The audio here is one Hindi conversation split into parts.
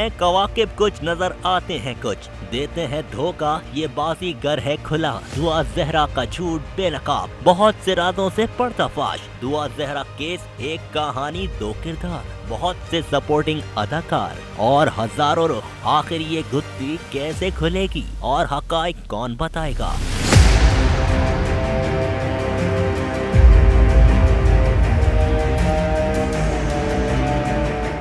हैं कवाकिब कुछ, नजर आते हैं कुछ, देते हैं धोखा, ये बाजीगर है खुला। दुआ जहरा का झूठ बेनकाब, बहुत से राजों से पर्दाफाश। दुआ जहरा केस, एक कहानी दो किरदार, बहुत से सपोर्टिंग अदाकार और हजारों रुख। आखिर ये गुत्थी कैसे खुलेगी और हकाइक कौन बताएगा?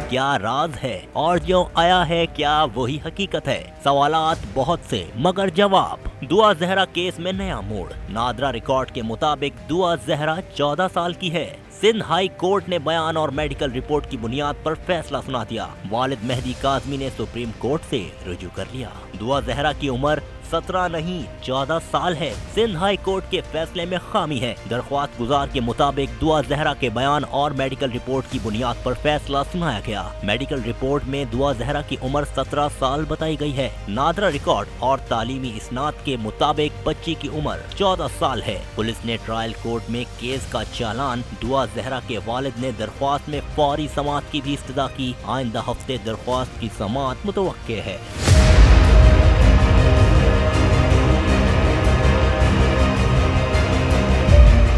क्या राज है और जो आया है क्या वही हकीकत है? सवालात बहुत से मगर जवाब। दुआ जहरा केस में नया मोड़। नादरा रिकॉर्ड के मुताबिक दुआ जहरा 14 साल की है। सिंध हाई कोर्ट ने बयान और मेडिकल रिपोर्ट की बुनियाद पर फैसला सुना दिया। वालिद मेहदी काज़मी ने सुप्रीम कोर्ट से रुजू कर लिया। दुआ जहरा की उम्र 17 नहीं 14 साल है। सिंध हाई कोर्ट के फैसले में खामी है। दरख्वास्त गुजार के मुताबिक दुआ जहरा के बयान और मेडिकल रिपोर्ट की बुनियाद पर फैसला सुनाया गया। मेडिकल रिपोर्ट में दुआ जहरा की उम्र 17 साल बताई गई है। नादरा रिकॉर्ड और तालीमी इसनाद के मुताबिक बच्ची की उम्र 14 साल है। पुलिस ने ट्रायल कोर्ट में केस का चालान दुआ जहरा के वालिद ने दरख्वास्त में फौरी समाअत की भी इस्तदा की। आइंदा हफ्ते दरख्वास्त की समाअत मुतवक्के है।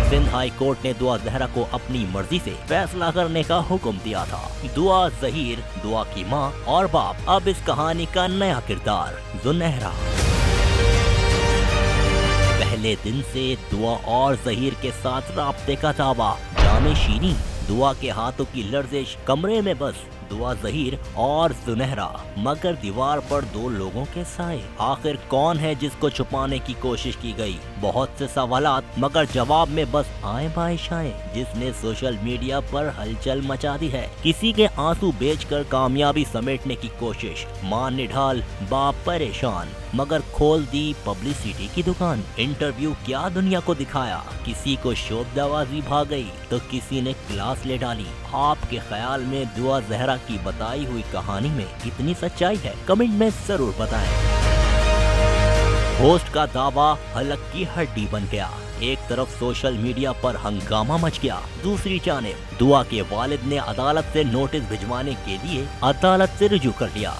सिंध हाई कोर्ट ने दुआ जहरा को अपनी मर्जी से फैसला करने का हुक्म दिया था। दुआ जहीर, दुआ की माँ और बाप, अब इस कहानी का नया किरदार जुनहरा। पहले दिन से दुआ और जहीर के साथ राब्ते का दावा। जामे शीनी, दुआ के हाथों की लर्जिश, कमरे में बस दुआ जहीर और जुनहरा, मगर दीवार पर दो लोगों के साए। आखिर कौन है जिसको छुपाने की कोशिश की गई? बहुत से सवालात मगर जवाब में बस आए बाएं शाएं, जिसने सोशल मीडिया पर हलचल मचा दी है। किसी के आंसू बेचकर कामयाबी समेटने की कोशिश, मां निढाल बाप परेशान, मगर खोल दी पब्लिसिटी की दुकान। इंटरव्यू क्या दुनिया को दिखाया, किसी को शोबदाबाजी भा गई तो किसी ने क्लास ले डाली। आपके ख्याल में दुआ जहरा की बताई हुई कहानी में कितनी सच्चाई है? कमेंट में जरूर बताएं। होस्ट का दावा हलक की हड्डी बन गया। एक तरफ सोशल मीडिया पर हंगामा मच गया, दूसरी जानिब दुआ के वालिद ने अदालत से नोटिस भिजवाने के लिए अदालत से रुजू कर लिया।